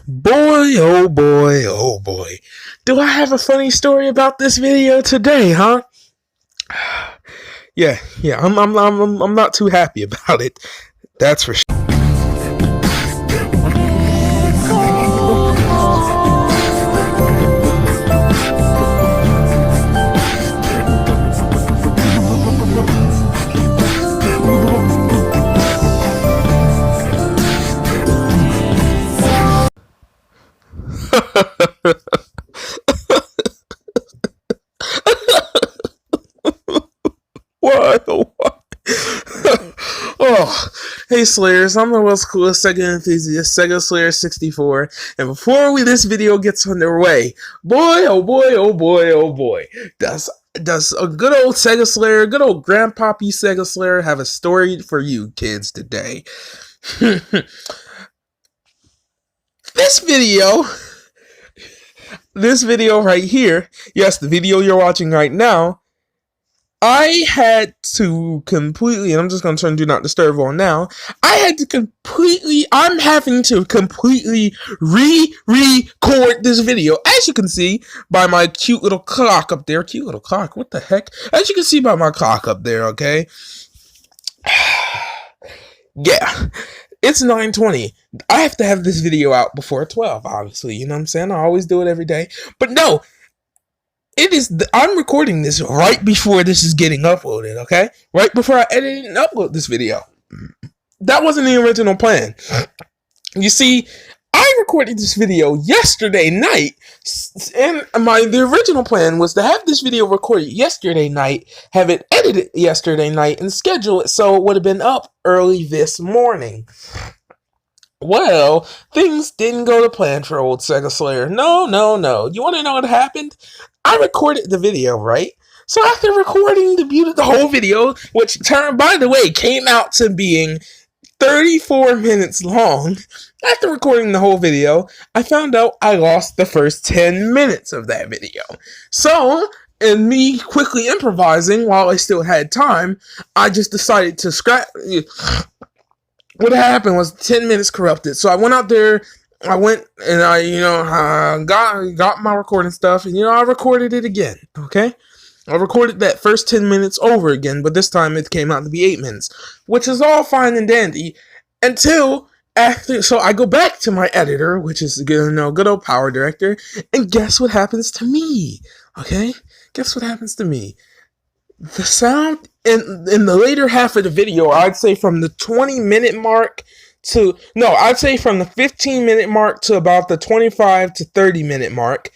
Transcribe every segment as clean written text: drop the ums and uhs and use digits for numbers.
Boy, oh boy, oh boy. Do I have a funny story about this video today, huh? Yeah, I'm not too happy about it. That's for sure. Why? Why? Oh, hey Slayers, I'm the world's coolest Sega enthusiast, Sega Slayer 64, and before this video gets underway, boy, oh boy, oh boy, oh boy, does a good old Sega Slayer, good old Grandpappy Sega Slayer have a story for you kids today. This video right here, yes, the video you're watching right now, I had to completely, and I'm just going to turn Do Not Disturb on now. I'm having to completely re-record this video. As you can see by my cute little clock up there. Cute little clock, what the heck? As you can see by my clock up there, okay? Yeah, it's 9:20. I have to have this video out before 12, obviously. You know what I'm saying? I always do it every day. But no, I'm recording this right before this is getting uploaded, okay? Right before I edit and upload this video. That wasn't the original plan. You see, I recorded this video yesterday night, and the original plan was to have this video recorded yesterday night, have it edited yesterday night, and schedule it so it would have been up early this morning. Well, things didn't go to plan for old Sega Slayer. No. You want to know what happened? I recorded the video, right? So after recording the whole video, which by the way, came out to being 34 minutes long, after recording the whole video, I found out I lost the first 10 minutes of that video. So, and me quickly improvising while I still had time, I just decided to scrap. What happened was 10 minutes corrupted. So I went out there, I went and I got my recording stuff, and I recorded it again, okay? I recorded that first 10 minutes over again, but this time it came out to be 8 minutes, which is all fine and dandy until after. So I go back to my editor, which is good old Power Director, and guess what happens to me? Okay? Guess what happens to me? The sound in the later half of the video, I'd say from the 20-minute mark I'd say from the 15-minute mark to about the 25 to 30-minute mark,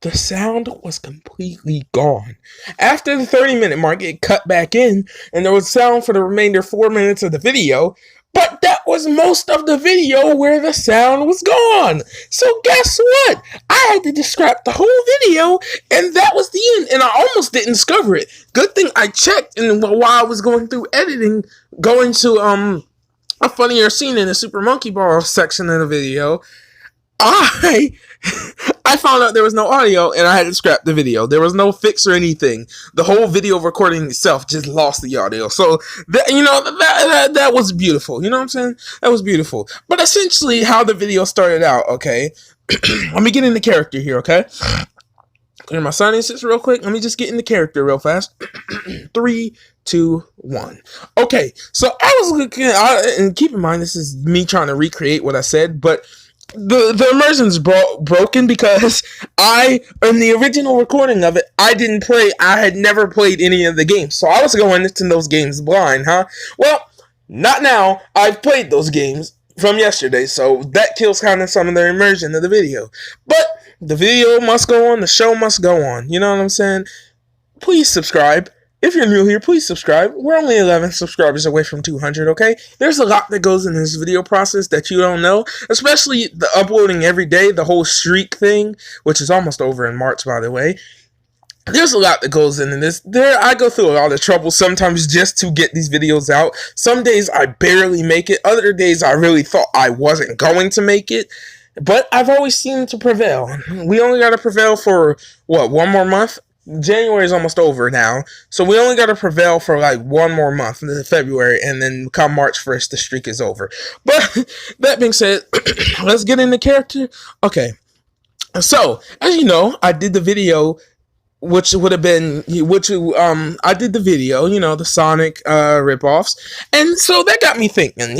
the sound was completely gone. After the 30-minute mark, it cut back in, and there was sound for the remainder 4 minutes of the video, but that was most of the video where the sound was gone. So guess what? I had to just scrap the whole video, and that was the end, and I almost didn't discover it. Good thing I checked, and while I was going through editing, going to a funnier scene in the Super Monkey Ball section of the video, I found out there was no audio, and I had to scrap the video. There was no fix or anything. The whole video recording itself just lost the audio. So that was beautiful. You know what I'm saying? That was beautiful. But essentially, how the video started out. Okay, let me get into character here. Okay, clear my sinuses real quick. Let me just get into character real fast. 3, 2, 1. Okay, so I was looking, and keep in mind this is me trying to recreate what I said, but the immersion's broken because in the original recording of it, I had never played any of the games, so I was going into those games blind, huh? Well, not now. I've played those games from yesterday, so that kills kind of some of the immersion of the video. But the video must go on, the show must go on, you know what I'm saying? Please subscribe. If you're new here, please subscribe. We're only 11 subscribers away from 200, okay? There's a lot that goes in this video process that you don't know, especially the uploading every day, the whole streak thing, which is almost over in March, by the way. There's a lot that goes into this. I go through a lot of trouble sometimes just to get these videos out. Some days I barely make it. Other days I really thought I wasn't going to make it. But I've always seemed to prevail. We only got to prevail for, one more month? January is almost over now, so we only got to prevail for like one more month, February, and then come March 1st, the streak is over. But that being said, let's get into character. Okay, so as you know, I did the video which would have been I did the video, the Sonic ripoffs, and so that got me thinking,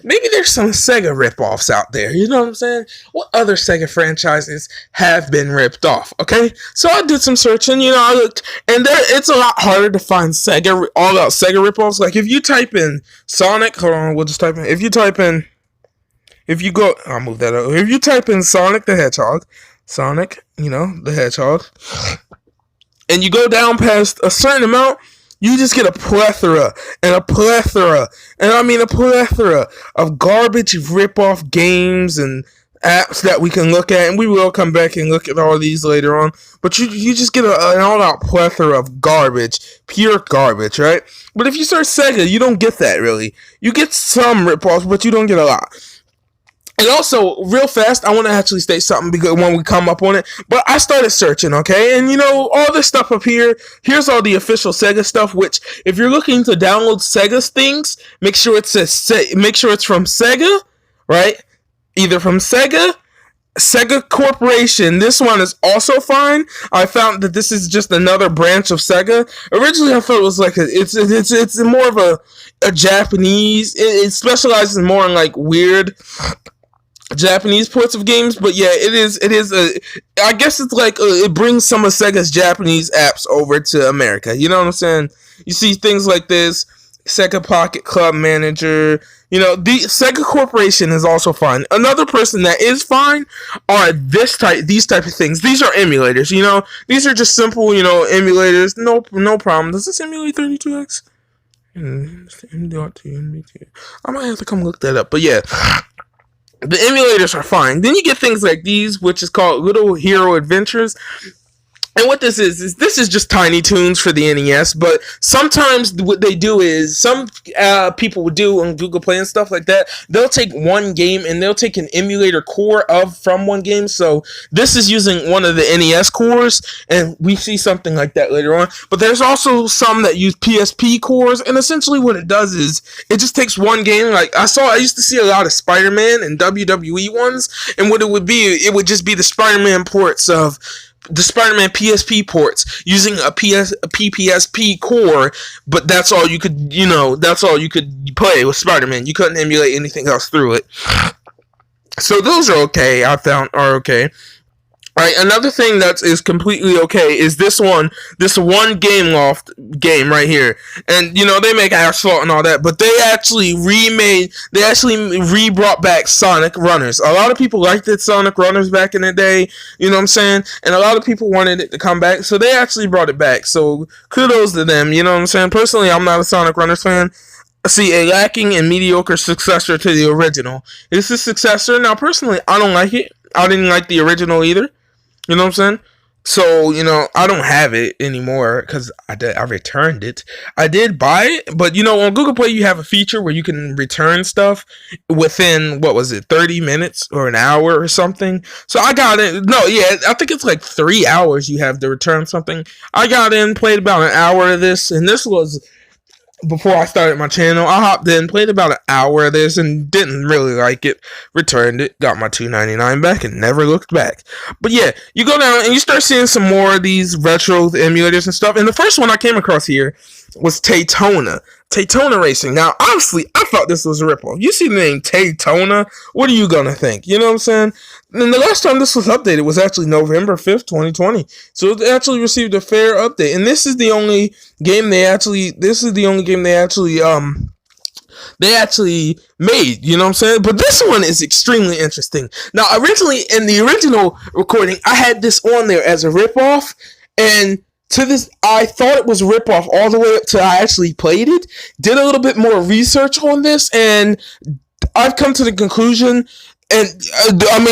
maybe there's some Sega ripoffs out there, you know what I'm saying? What other Sega franchises have been ripped off? Okay, so I did some searching, I looked, and it's a lot harder to find Sega all out Sega ripoffs. Like if you type in Sonic, hold on, we'll just type in. If you go, I'll move that over. If you type in Sonic the Hedgehog, the Hedgehog, and you go down past a certain amount, you just get a plethora, and I mean a plethora of garbage rip-off games and apps that we can look at, and we will come back and look at all these later on, but you just get an all-out plethora of garbage, pure garbage, right? But if you search Sega, you don't get that, really. You get some rip-offs, but you don't get a lot. And also, real fast, I want to actually state something because when we come up on it, but I started searching, okay? And all this stuff up here, here's all the official Sega stuff, which, if you're looking to download Sega's things, make sure it's from Sega, right? Either from Sega Corporation. This one is also fine. I found that this is just another branch of Sega. Originally, I thought it was like it's more of a Japanese, it specializes more in like weird Japanese ports of games, but yeah, it is I guess it's like it brings some of Sega's Japanese apps over to America, you know what I'm saying? You see things like this, Sega Pocket Club Manager, the Sega Corporation is also fine. Another person that is fine are these type of things. These are emulators, these are just simple, emulators, no problem. Does this emulate 32X? I might have to come look that up, but yeah, the emulators are fine. Then you get things like these, which is called Little Hero Adventures. And what this is just Tiny Toons for the NES, but sometimes what they do is, some people would do on Google Play and stuff like that, they'll take one game and they'll take an emulator core from one game, so this is using one of the NES cores, and we see something like that later on, but there's also some that use PSP cores, and essentially what it does is, it just takes one game, like I used to see a lot of Spider-Man and WWE ones, and what it would just be the Spider-Man ports of the Spider-Man PSP ports using a PPSP core, but that's all you could play with Spider-Man. You couldn't emulate anything else through it. So those are okay, I found are okay. Right, another thing that is completely okay is this one Game Loft game right here. And, they make Asphalt and all that, but they actually brought back Sonic Runners. A lot of people liked it, Sonic Runners, back in the day, you know what I'm saying? And a lot of people wanted it to come back, so they actually brought it back. So, kudos to them, you know what I'm saying? Personally, I'm not a Sonic Runners fan. See, a lacking and mediocre successor to the original. It's a successor. Now, personally, I don't like it. I didn't like the original either. You know what I'm saying? So, I don't have it anymore because I returned it. I did buy it, but, on Google Play, you have a feature where you can return stuff within, 30 minutes or an hour or something. So I got it. No, yeah, I think it's like 3 hours you have to return something. I got in, played about an hour of this, and this was before I started my channel. I hopped in, played about an hour of this, and didn't really like it. Returned it, got my $2.99 back, and never looked back. But yeah, you go down and you start seeing some more of these retro emulators and stuff. And the first one I came across here was Daytona Racing. Now, honestly, I thought this was a ripoff. You see the name Daytona, what are you gonna think? You know what I'm saying? And the last time this was updated was actually November 5th, 2020. So it actually received a fair update. And this is the only game they actually made, you know what I'm saying? But this one is extremely interesting. Now, originally, in the original recording, I had this on there as a ripoff, and to this, I thought it was a ripoff all the way up till I actually played it, did a little bit more research on this, and I've come to the conclusion, and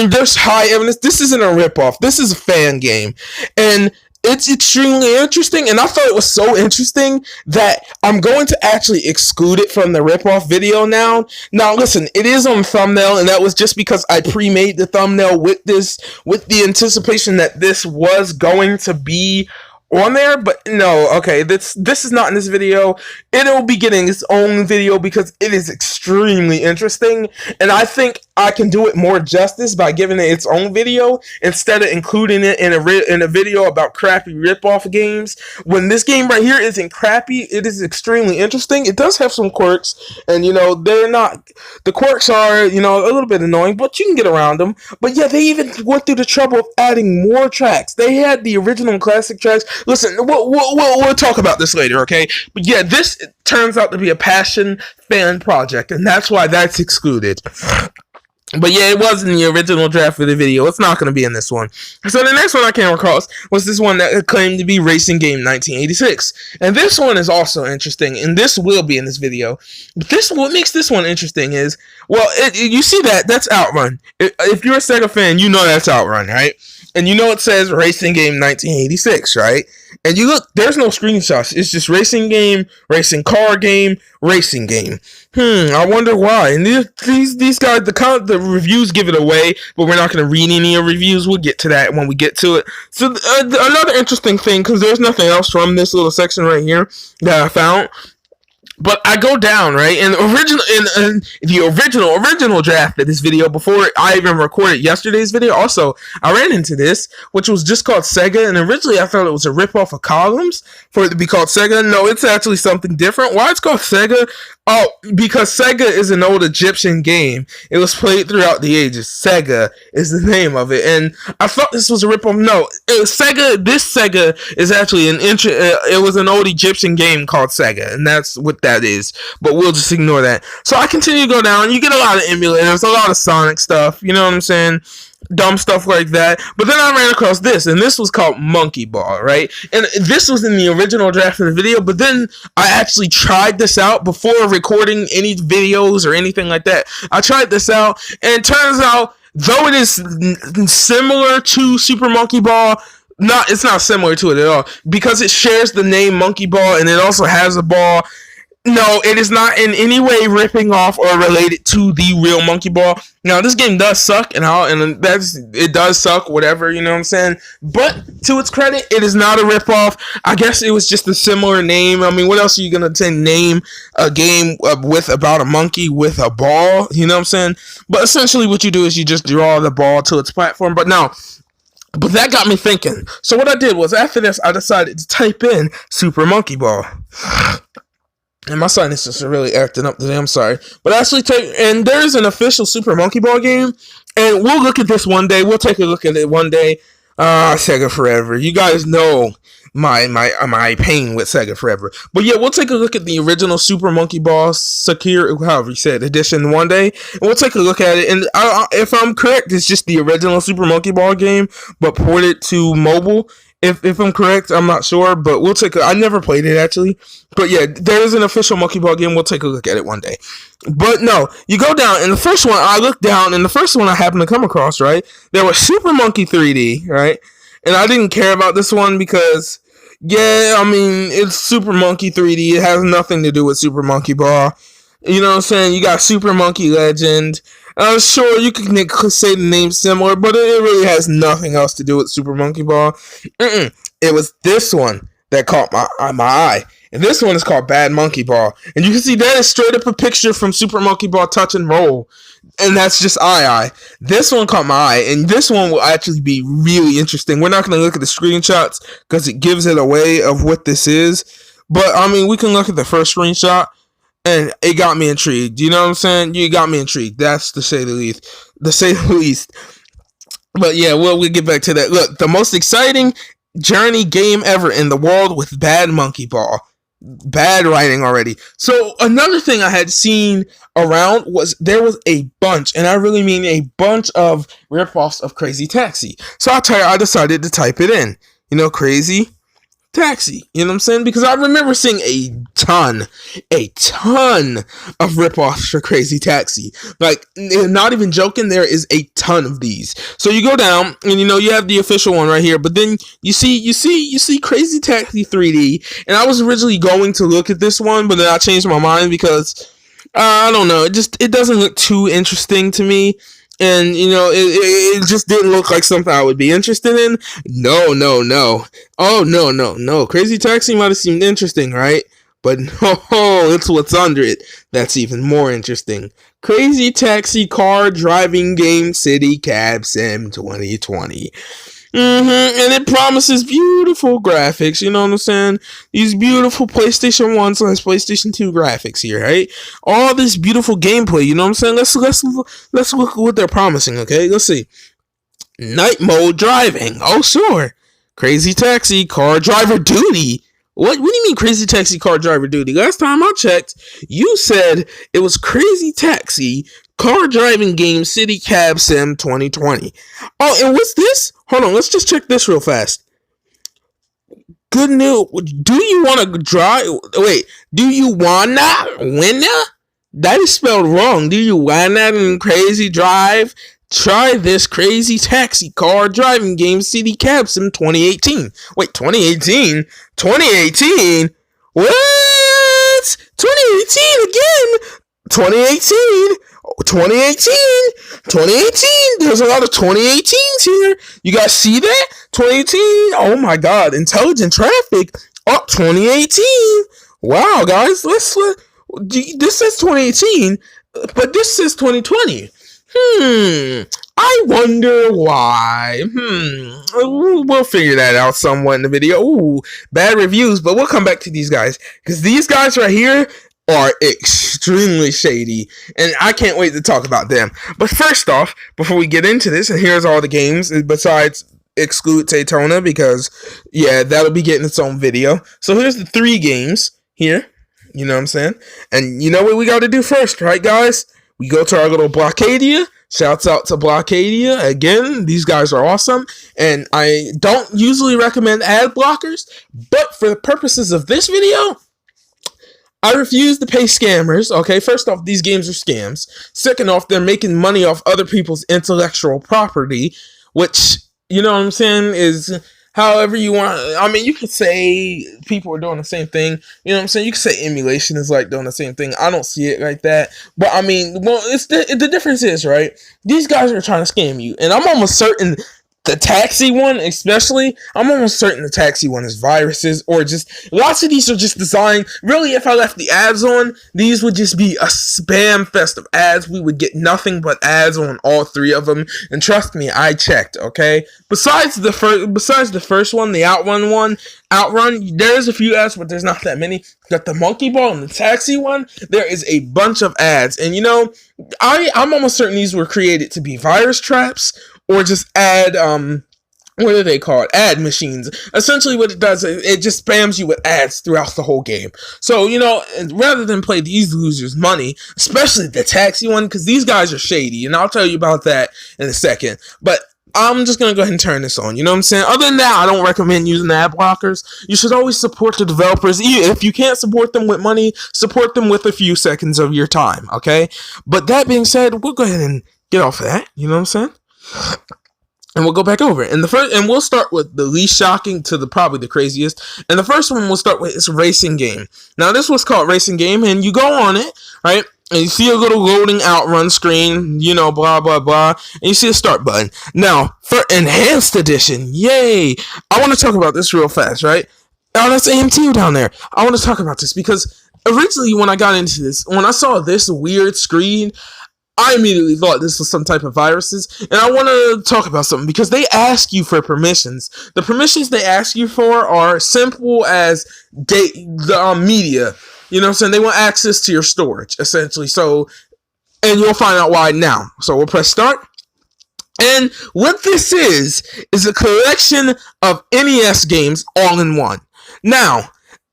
there's high evidence, this isn't a ripoff, this is a fan game, and it's extremely interesting, and I thought it was so interesting that I'm going to actually exclude it from the ripoff video now. Now, listen, it is on thumbnail, and that was just because I pre-made the thumbnail with the anticipation that this was going to be on there, but no, okay, this is not in this video. It'll be getting its own video because it is extremely interesting, and I think I can do it more justice by giving it its own video instead of including it in a video about crappy ripoff games. When this game right here isn't crappy, it is extremely interesting. It does have some quirks, and they're not, the quirks are a little bit annoying, but you can get around them. But yeah, they even went through the trouble of adding more tracks. They had the original classic tracks. Listen, we'll talk about this later, okay? But yeah, this turns out to be a passion fan project, and that's why that's excluded. But yeah, it was in the original draft for the video. It's not going to be in this one. So the next one I came across was this one that claimed to be Racing Game 1986. And this one is also interesting, and this will be in this video. But what makes this one interesting is, well, you see that's Outrun. If you're a Sega fan, you know that's Outrun, right? And it says Racing Game 1986, right? And you look, there's no screenshots. It's just racing game, racing car game, racing game. I wonder why. And these guys, the reviews give it away, but we're not going to read any reviews. We'll get to that when we get to it. So another interesting thing, because there's nothing else from this little section right here that I found. But I go down, right, and the original draft of this video, before I even recorded yesterday's video, also, I ran into this, which was just called Sega, and originally I thought it was a ripoff of Columns for it to be called Sega. No, it's actually something different. Why it's called Sega? Oh, because Sega is an old Egyptian game. It was played throughout the ages. Sega is the name of it, and I thought this was a ripoff. No, Sega. This Sega is actually it was an old Egyptian game called Sega, and that's what that is. But we'll just ignore that. So I continue to go down. You get a lot of emulators, a lot of Sonic stuff. You know what I'm saying? Dumb stuff like that. But then I ran across this, and this was called Monkey Ball, right? And this was in the original draft of the video, but then I actually tried this out before recording any videos or anything like that. I tried this out, and it turns out, though it is similar to Super Monkey Ball, it's not similar to it at all, because it shares the name Monkey Ball, and it also has a ball. No, it is not in any way ripping off or related to the real Monkey Ball. Now, this game does suck, and it does suck, whatever, you know what I'm saying? But, to its credit, it is not a ripoff. I guess it was just a similar name. I mean, what else are you going to name a game with about a monkey with a ball? You know what I'm saying? But essentially what you do is you just draw the ball to its platform. But that got me thinking. So what I did was, after this, I decided to type in Super Monkey Ball. And my sinus is really acting up today, I'm sorry. But actually, and there's an official Super Monkey Ball game, and we'll look at this one day. We'll take a look at it one day. Sega Forever. You guys know my pain with Sega Forever. But yeah, we'll take a look at the original Super Monkey Ball Sakura, however you said, edition one day. And we'll take a look at it. And if I'm correct, it's just the original Super Monkey Ball game, but ported to mobile. If I'm correct, I'm not sure, but we'll I never played it, actually. But yeah, there is an official Monkey Ball game. We'll take a look at it one day. But no, you go down, and the first one, I looked down, and the first one I happened to come across, right? There was Super Monkey 3D, right? And I didn't care about this one because, yeah, I mean, it's Super Monkey 3D. It has nothing to do with Super Monkey Ball. You know what I'm saying? You got Super Monkey Legend. I'm sure you could say the name similar, but it really has nothing else to do with Super Monkey Ball. It was this one that caught my eye. And this one is called Bad Monkey Ball. And you can see that is straight up a picture from Super Monkey Ball Touch and Roll. And that's just eye. This one caught my eye. And this one will actually be really interesting. We're not going to look at the screenshots because it gives it away of what this is. But, I mean, we can look at the first screenshot. And it got me intrigued. You know what I'm saying? You got me intrigued. That's to say the least. But yeah, we'll get back to that. Look, the most exciting journey game ever in the world with Bad Monkey Ball. Bad writing already. So another thing I had seen around was there was a bunch, and I really mean a bunch of ripoffs of Crazy Taxi. So I decided to type it in. Crazy Taxi, you know what I'm saying? Because I remember seeing a ton of ripoffs for Crazy Taxi. Like, not even joking, there is a ton of these. So you go down, and you have the official one right here, but then you see Crazy Taxi 3D, and I was originally going to look at this one, but then I changed my mind because I don't know, it doesn't look too interesting to me. and it just didn't look like something I would be interested in. No, no, no. Oh, no, no, no. Crazy Taxi might have seemed interesting, right? But no, it's what's under it that's even more interesting. Crazy Taxi Car Driving Game City Cab Sim 2020. And it promises beautiful graphics. You know what I'm saying? These beautiful PlayStation 1 / PlayStation 2 graphics here, right? All this beautiful gameplay. You know what I'm saying? Let's look at what they're promising. Okay, let's see. Night mode driving. Oh sure. Crazy Taxi Car Driver Duty. What do you mean Crazy Taxi Car Driver Duty? Last time I checked, you said it was Crazy Taxi Car Driving Game City Cab Sim 2020. Oh, and what's this? Hold on, let's just check this real fast. Good news. Do you want to drive? Wait, do you wanna winna? That is spelled wrong. Do you wanna crazy drive? Try this Crazy Taxi Car Driving Game City Cab Sim 2018. Wait, 2018? 2018? What? 2018 again? 2018? 2018? 2018? There's a lot of 2018s here. You guys see that? 2018? Oh my god. Intelligent Traffic. Oh, 2018. Wow, guys. This says 2018, but this says 2020. I wonder why. We'll figure that out somewhat in the video. Ooh, bad reviews, but we'll come back to these guys. Because these guys right here are extremely shady. And I can't wait to talk about them. But first off, before we get into this, and here's all the games, besides exclude Daytona, because, yeah, that'll be getting its own video. So here's the 3 games here. You know what I'm saying? And you know what we got to do first, right, guys? We go to our little Blockadia. Shouts out to Blockadia. Again, these guys are awesome. And I don't usually recommend ad blockers, but for the purposes of this video, I refuse to pay scammers. Okay, first off, these games are scams. Second off, they're making money off other people's intellectual property, which, you know what I'm saying, is however you want. I mean, you could say people are doing the same thing. You know what I'm saying? You could say emulation is like doing the same thing. I don't see it like that. But I mean, well, it's the difference is, right? These guys are trying to scam you. And I'm almost certain the taxi one, especially, I'm almost certain the taxi one is viruses, or just, lots of these are just designed, really, if I left the ads on, these would just be a spam fest of ads. We would get nothing but ads on all 3 of them, and trust me, I checked, okay? Besides the first one, the Outrun, there's a few ads, but there's not that many. Got the monkey ball and the taxi one, there is a bunch of ads, and you know, I'm almost certain these were created to be virus traps, or just ad, what are they called? Ad machines. Essentially what it does, it just spams you with ads throughout the whole game. So, you know, rather than play these losers' money, especially the taxi one, because these guys are shady, and I'll tell you about that in a second. But I'm just going to go ahead and turn this on. You know what I'm saying? Other than that, I don't recommend using ad blockers. You should always support the developers. If you can't support them with money, support them with a few seconds of your time, okay? But that being said, we'll go ahead and get off of that. You know what I'm saying? And we'll go back over it. And we'll start with the least shocking to probably the craziest. And the first one we'll start with is Racing Game. Now, this was called Racing Game, and you go on it, right? And you see a little loading outrun screen, you know, blah, blah, blah. And you see a start button. Now, for Enhanced Edition, yay! I want to talk about this real fast, right? Oh, that's AMT down there. I want to talk about this because originally when I got into this, when I saw this weird screen, I immediately thought this was some type of viruses, and I want to talk about something because they ask you for permissions. The permissions they ask you for are simple as the media. You know what I'm saying? They want access to your storage, essentially. So, and you'll find out why now. So we'll press start. And what this is a collection of NES games all in one. Now,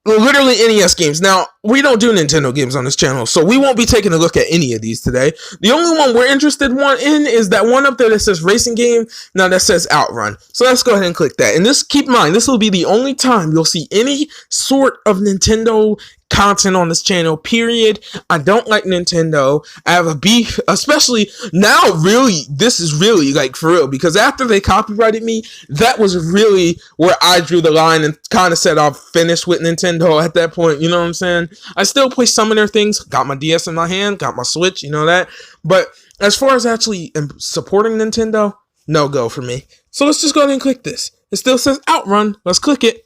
literally NES games. Now, we don't do Nintendo games on this channel, so we won't be taking a look at any of these today. The only one we're interested in is that one up there that says Racing Game. Now, that says Outrun. So let's go ahead and click that. And this, keep in mind, this will be the only time you'll see any sort of Nintendo content on this channel, period. I don't like Nintendo. I have a beef, especially now, really, this is really, like, for real, because after they copyrighted me, that was really where I drew the line and kind of said I'll finish with Nintendo at that point, you know what I'm saying? I still play some of their things, got my DS in my hand, got my Switch, you know that, but as far as actually supporting Nintendo, no go for me. So let's just go ahead and click this. It still says Outrun. Let's click it.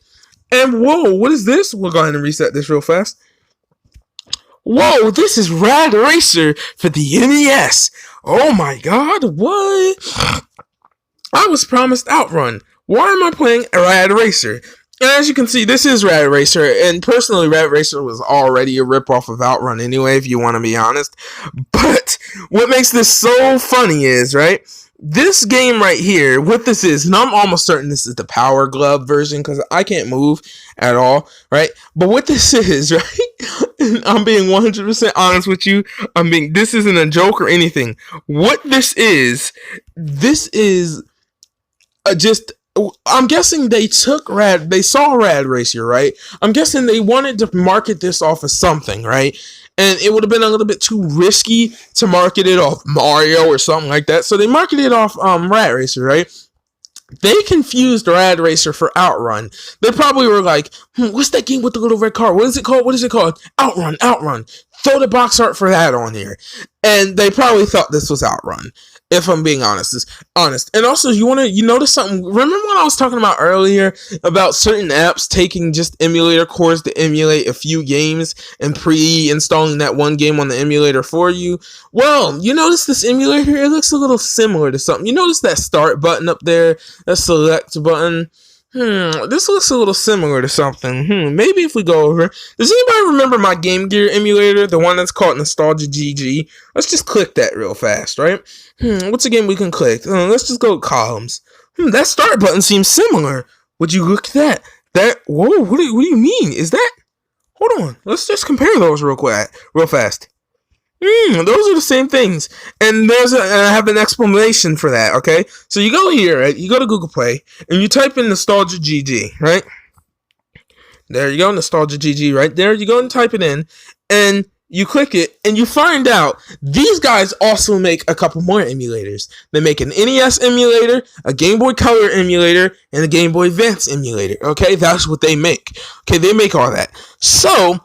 And whoa, what is this? We'll go ahead and reset this real fast. Whoa, this is Rad Racer for the NES. Oh my god, what? I was promised Outrun. Why am I playing Rad Racer? And as you can see, this is Rad Racer, and personally, Rad Racer was already a ripoff of Outrun anyway, if you want to be honest. But what makes this so funny is, right, this game right here, what this is, and I'm almost certain this is the Power Glove version, because I can't move at all, right? But what this is, right, and I'm being 100% honest with you, this isn't a joke or anything. What this is just, I'm guessing they saw Rad Racer, right? I'm guessing they wanted to market this off of something, right? And it would have been a little bit too risky to market it off Mario or something like that. So they marketed it off Rad Racer, right? They confused Rad Racer for Outrun. They probably were like, what's that game with the little red car? What is it called? Outrun. Throw the box art for that on here. And they probably thought this was Outrun, if I'm being honest. And also, you notice something? Remember when I was talking about earlier about certain apps taking just emulator cores to emulate a few games and pre-installing that one game on the emulator for you? Well, you notice this emulator, it looks a little similar to something. You notice that start button up there, that select button? This looks a little similar to something. Maybe if we go over. Does anybody remember my Game Gear emulator? The one that's called Nostalgia GG? Let's just click that real fast, right? What's a game we can click? Let's just go columns. That start button seems similar. Would you look at that? Whoa, what do you mean? Is that? Hold on. Let's just compare those real fast. Those are the same things. And I have an explanation for that, okay? So you go here, right? You go to Google Play, and you type in Nostalgia GG, right? There you go, Nostalgia GG, right there. You go and type it in, and you click it, and you find out these guys also make a couple more emulators. They make an NES emulator, a Game Boy Color emulator, and a Game Boy Advance emulator, okay? That's what they make. Okay, they make all that. So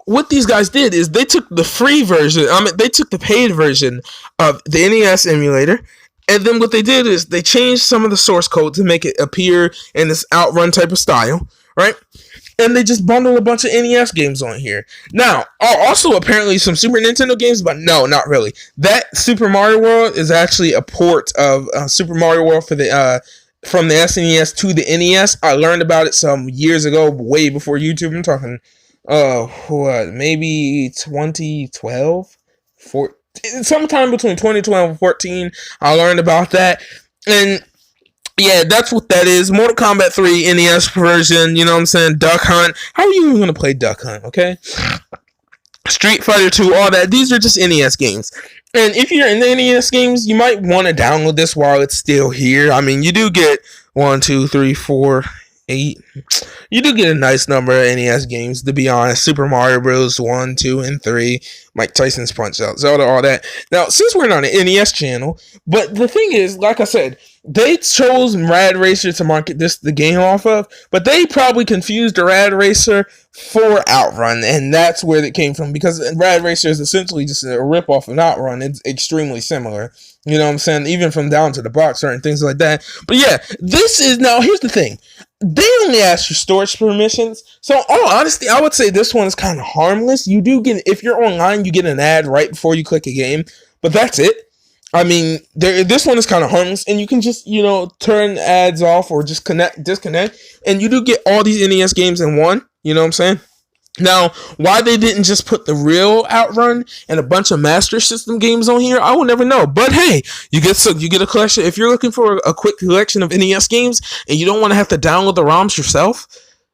what these guys did is they took the free version, they took the paid version of the NES emulator, and then what they did is they changed some of the source code to make it appear in this Outrun type of style, right? And they just bundled a bunch of NES games on here. Now, also apparently some Super Nintendo games, but no, not really. That Super Mario World is actually a port of Super Mario World for the from the SNES to the NES. I learned about it some years ago, way before YouTube. I'm talking maybe 2012, sometime between 2012 and 14, I learned about that. And yeah, that's what that is. Mortal Kombat 3 NES version, you know what I'm saying? Duck Hunt. How are you even going to play Duck Hunt, okay? Street Fighter 2, all that. These are just NES games. And if you're in the NES games, you might want to download this while it's still here. I mean, you do get 1, 2, 3, 4, 8. You do get a nice number of NES games, to be honest. Super Mario Bros. 1, 2, and 3. Mike Tyson's Punch Out, Zelda, all that. Now, since we're not an NES channel, but the thing is, like I said, they chose Rad Racer to market the game off of, but they probably confused the Rad Racer for Outrun, and that's where it came from, because Rad Racer is essentially just a ripoff of Outrun. It's extremely similar, you know what I'm saying, even from down to the box art and things like that. But yeah, now here's the thing. They only ask for storage permissions, so in all honesty, I would say this one is kind of harmless. You do get, if you're online, you get an ad right before you click a game, but that's it. I mean, this one is kind of harmless, and you can just, turn ads off or just disconnect, and you do get all these NES games in one, you know what I'm saying? Now, why they didn't just put the real Outrun and a bunch of Master System games on here, I will never know. But hey, you get a collection. If you're looking for a quick collection of NES games and you don't want to have to download the ROMs yourself,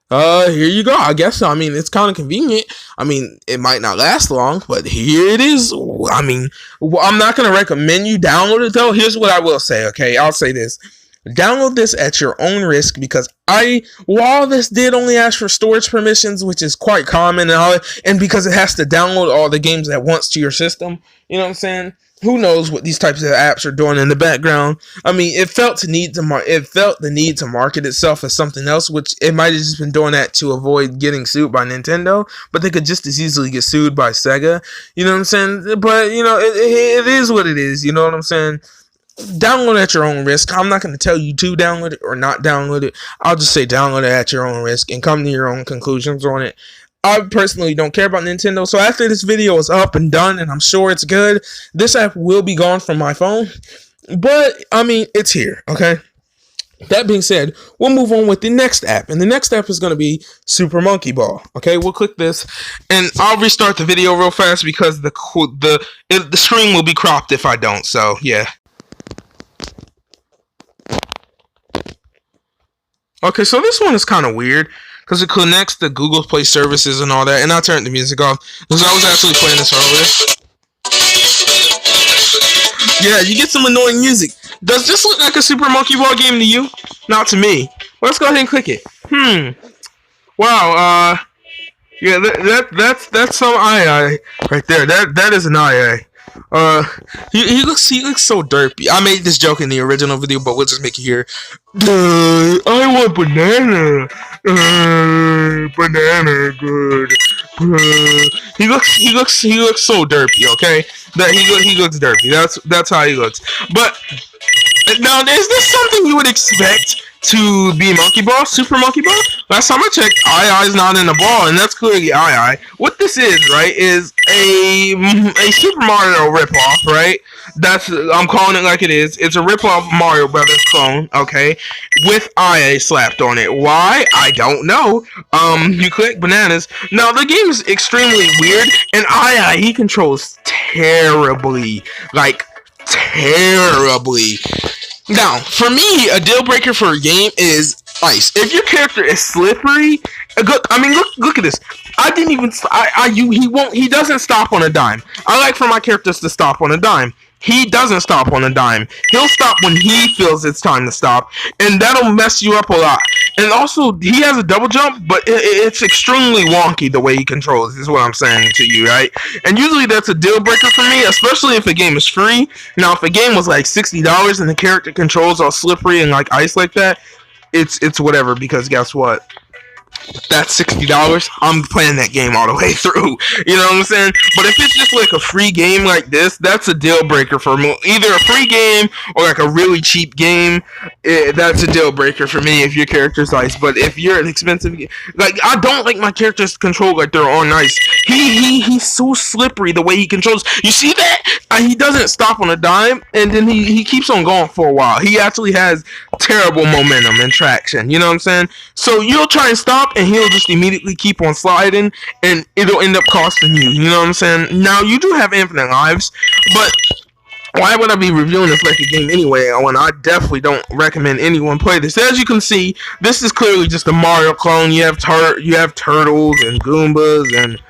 here you go. I guess. I mean, it's kind of convenient. I mean, it might not last long, but here it is. I mean, I'm not going to recommend you download it, though. Here's what I will say, okay? I'll say this. Download this at your own risk, because while this did only ask for storage permissions, which is quite common and because it has to download all the games at once to your system, you know what I'm saying? who knows what these types of apps are doing in the background. I mean, it felt the need to market itself as something else, which it might have just been doing that to avoid getting sued by Nintendo, but they could just as easily get sued by Sega. You know what I'm saying? But it is what it is. You know what I'm saying? Download at your own risk. I'm not going to tell you to download it or not download it. I'll just say download it at your own risk and come to your own conclusions on it. I personally don't care about Nintendo, so after this video is up and done, and I'm sure it's good, this app will be gone from my phone. But, I mean, it's here, okay? That being said, we'll move on with the next app, and the next app is going to be Super Monkey Ball. Okay, we'll click this, and I'll restart the video real fast because the screen will be cropped if I don't, so, yeah. Okay, so this one is kind of weird because it connects to Google Play services and all that, and I turned the music off because I was actually playing this earlier. Yeah, you get some annoying music. Does this look like a Super Monkey Ball game to you? Not to me. Well, let's go ahead and click it. Wow. Yeah, that's some II right there. That is an II. He looks so derpy. I made this joke in the original video, but we'll just make it here. I want banana. Banana good. He looks so derpy. Okay, he looks derpy. That's how he looks. But now, is this something you would expect to be Monkey Ball, Super Monkey Ball? Last time I checked, II's not in the ball, and that's clearly II. What this is, right, is a Super Mario ripoff, right? I'm calling it like it is. It's a ripoff Mario Brothers clone, okay, with IA slapped on it. Why? I don't know. You click bananas. Now, the game is extremely weird, and II, he controls terribly. Like, terribly. Now, for me, a deal breaker for a game is ice. If your character is slippery, look at this. He doesn't stop on a dime. I like for my characters to stop on a dime. He doesn't stop on a dime. He'll stop when he feels it's time to stop, and that'll mess you up a lot. And also, he has a double jump, but it's extremely wonky the way he controls, is what I'm saying to you, right? And usually that's a deal breaker for me, especially if a game is free. Now, if a game was like $60 and the character controls all slippery and like ice like that, it's whatever, because guess what? That's $60. I'm playing that game all the way through. You know what I'm saying? But if it's just like a free game like this, that's a deal breaker for me. Either a free game or like a really cheap game. That's a deal breaker for me if your character's nice. But if you're an expensive game, like, I don't like my characters controlled like they're all nice. He's so slippery the way he controls. You see that? He doesn't stop on a dime, and then he keeps on going for a while. He actually has terrible momentum and traction. You know what I'm saying? So you'll try and stop, and he'll just immediately keep on sliding, and it'll end up costing you. You know what I'm saying? Now, you do have infinite lives, but why would I be reviewing this like a game anyway when I definitely don't recommend anyone play this? As you can see, this is clearly just a Mario clone. You have turtles and Goombas and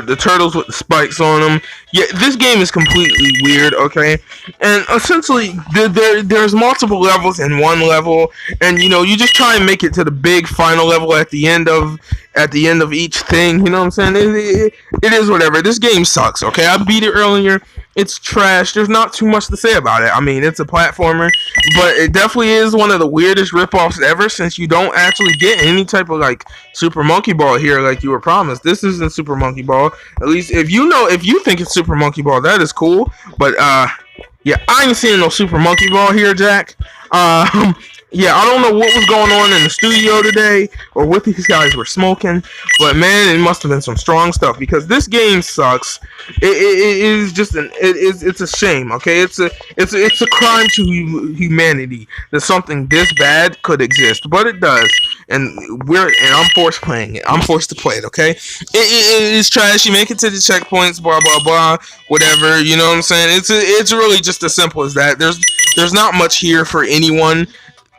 the turtles with the spikes on them. Yeah, this game is completely weird, okay? And essentially, there's multiple levels in one level, and you just try and make it to the big final level at the end of each thing. You know what I'm saying? It is whatever. This game sucks, okay? I beat it earlier. It's trash. There's not too much to say about it. I mean, it's a platformer, but it definitely is one of the weirdest ripoffs ever, since you don't actually get any type of like Super Monkey Ball here like you were promised. This isn't Super Monkey Ball. At least if you think it's Super Monkey Ball, that is cool. But yeah, I ain't seeing no Super Monkey Ball here, Jack. Yeah, I don't know what was going on in the studio today or what these guys were smoking, but man, it must have been some strong stuff, because this game sucks. It is just it's a shame. Okay, it's a crime to humanity that something this bad could exist, but it does, and I'm forced playing it. I'm forced to play it. Okay, it is trash. You make it to the checkpoints, blah blah blah, whatever. You know what I'm saying? It's really just as simple as that. There's not much here for anyone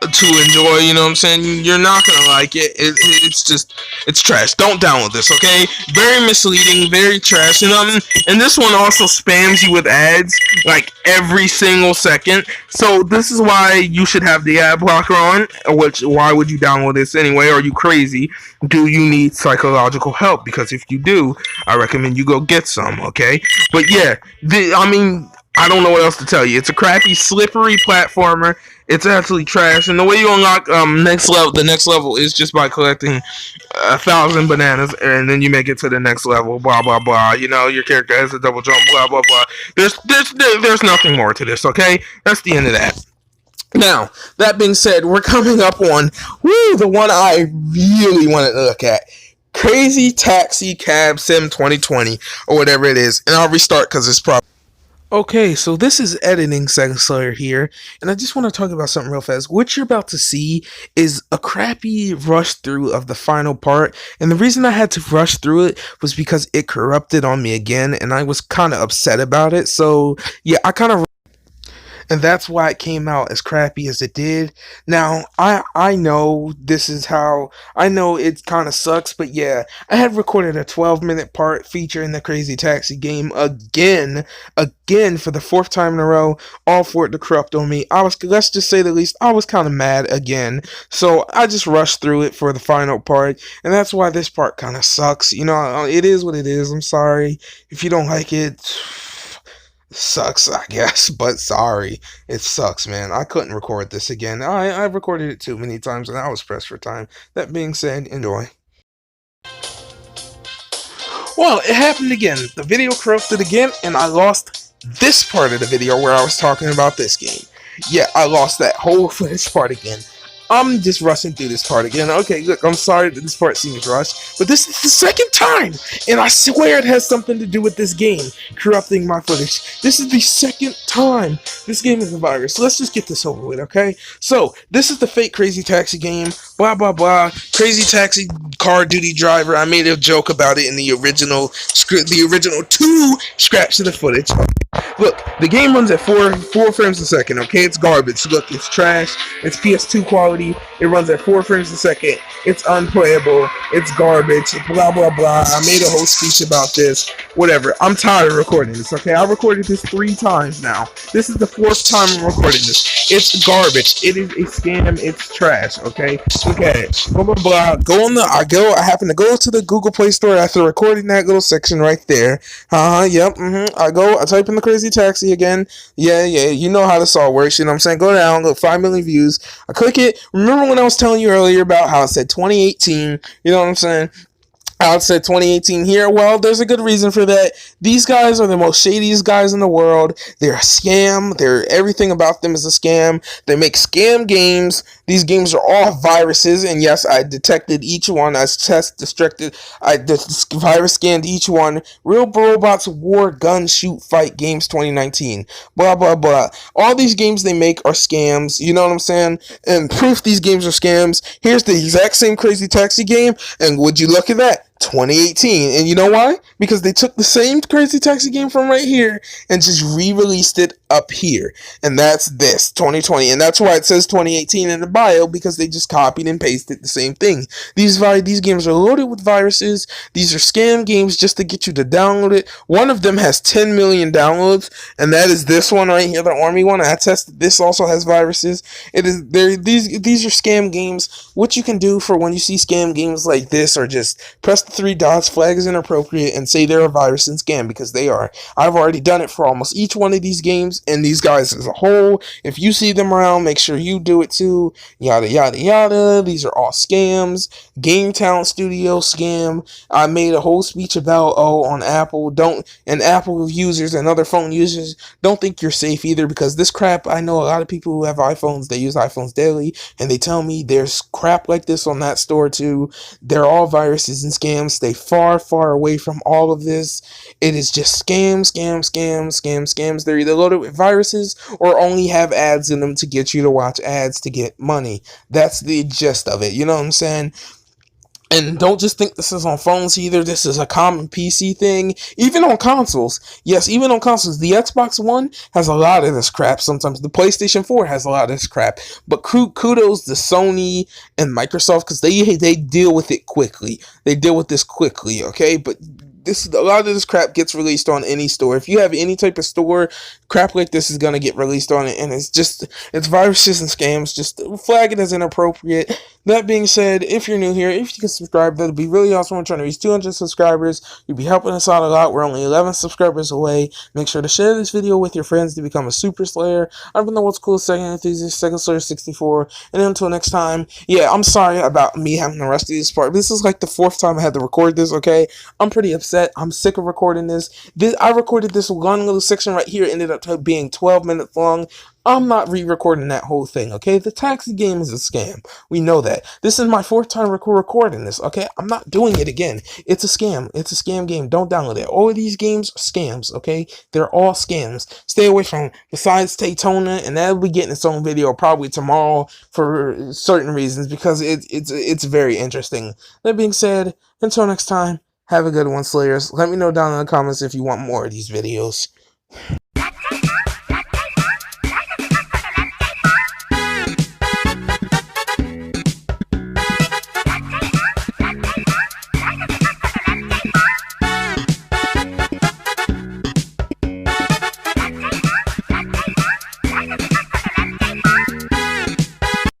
to enjoy. You know what I'm saying? You're not gonna like it. It's trash. Don't download this, okay? Very misleading, very trash. And this one also spams you with ads like every single second. So this is why you should have the ad blocker on. Why would you download this anyway? Are you crazy? Do you need psychological help? Because if you do, I recommend you go get some, okay? But yeah, I don't know what else to tell you. It's a crappy, slippery platformer. It's absolutely trash. And the way you unlock the next level is just by collecting 1,000 bananas, and then you make it to the next level. Blah blah blah. You know, your character has a double jump. Blah blah blah. There's nothing more to this. Okay, that's the end of that. Now, that being said, we're coming up on the one I really wanted to look at. Crazy Taxi Cab Sim 2020 or whatever it is, and I'll restart because it's probably okay. So this is editing Sega Slayer here, and I just want to talk about something real fast. What you're about to see is a crappy rush through of the final part, and the reason I had to rush through it was because it corrupted on me again, and I was kind of upset about it. So yeah, I kind of and that's why it came out as crappy as it did. Now, I know this is how I know it kind of sucks, but yeah, I had recorded a 12-minute part featuring the Crazy Taxi game again for the fourth time in a row, all for it to corrupt on me. Let's just say the least, I was kind of mad again, so I just rushed through it for the final part, and that's why this part kind of sucks. You know, it is what it is. I'm sorry if you don't like it. Sucks, I guess, but sorry. It sucks, man. I couldn't record this again. I've recorded it too many times and I was pressed for time. That being said, enjoy. Well, it happened again. The video corrupted again and I lost this part of the video where I was talking about this game. Yeah, I lost that whole footage part again. I'm just rushing through this part again. Okay, look, I'm sorry that this part seems rushed, but this is the second time, and I swear it has something to do with this game corrupting my footage. This is the second time this game is a virus. So let's just get this over with, okay? So, this is the fake Crazy Taxi game, blah, blah, blah. Crazy Taxi car duty driver. I made a joke about it in the original script, the original 2 scraps of the footage. Look, the game runs at 4 frames a second, okay? It's garbage. Look, it's trash. It's PS2 quality. It runs at 4 frames a second. It's unplayable. It's garbage. Blah, blah, blah. I made a whole speech about this. Whatever. I'm tired of recording this, okay? I recorded this 3 times now. This is the 4th time I'm recording this. It's garbage. It is a scam. It's trash, okay? Look at it. Blah, blah, blah. I happen to go to the Google Play Store after recording that little section right there. Yep, I type in the Crazy Taxi again. Yeah, you know how this all works, you know what I'm saying? Go down, look, 5 million views. I click it. Remember when I was telling you earlier about how it said 2018? You know what I'm saying? How it said 2018 here. Well, there's a good reason for that. These guys are the most shadiest guys in the world. They're a scam. Everything about them is a scam. They make scam games. These games are all viruses, and yes, I detected each one. I virus scanned each one. Real Robots War Gun Shoot Fight Games 2019. Blah blah blah. All these games they make are scams. You know what I'm saying? And proof these games are scams. Here's the exact same Crazy Taxi game, and would you look at that? 2018. And you know why? Because they took the same Crazy Taxi game from right here and just re-released it up here. And that's this, 2020. And that's why it says 2018 in the bio, because they just copied and pasted the same thing. These games are loaded with viruses. These are scam games just to get you to download it. One of them has 10 million downloads, and that is this one right here, the Army one. I tested this, also has viruses. These are scam games. What you can do for when you see scam games like this, or just press the 3 dots, flag is inappropriate, and say they're a virus and scam, because they are. I've already done it for almost each one of these games, and these guys as a whole. If you see them around, make sure you do it too. Yada yada yada. These are all scams. GameTown Studio scam. I made a whole speech about on Apple. And Apple users and other phone users, don't think you're safe either, because this crap, I know a lot of people who have iPhones, they use iPhones daily, and they tell me there's crap like this on that store too. They're all viruses and scams. Stay far, far away from all of this. It is just scams. They're either loaded with viruses or only have ads in them to get you to watch ads to get money. That's the gist of it. You know what I'm saying? And don't just think this is on phones either. This is a common PC thing. Even on consoles. Yes, even on consoles. The Xbox One has a lot of this crap sometimes. The PlayStation 4 has a lot of this crap. But kudos to Sony and Microsoft, because they deal with it quickly. They deal with this quickly, okay? But this a lot of this crap gets released on any store. If you have any type of store, crap like this is gonna get released on it, and it's viruses and scams. Just flag it as inappropriate. That being said, if you're new here, if you can subscribe, that'd be really awesome. We're trying to reach 200 subscribers. You'd be helping us out a lot. We're only 11 subscribers away. Make sure to share this video with your friends to become a Super Slayer. I've been the What's Cool Sega Enthusiast, Sega Slayer 64, and until next time, yeah, I'm sorry about me having to rush through this part. This is like the 4th time I had to record this, okay? I'm pretty upset. I'm sick of recording this. I recorded this one little section right here, ended up being 12 minutes long. I'm not re-recording that whole thing, okay? The taxi game is a scam. We know that. This is my 4th time recording this, okay? I'm not doing it again. It's a scam. It's a scam game. Don't download it. All of these games are scams, okay? They're all scams. Stay away from besides Daytona, and that'll be getting its own video probably tomorrow for certain reasons because it's very interesting. That being said, until next time, have a good one, Slayers. Let me know down in the comments if you want more of these videos.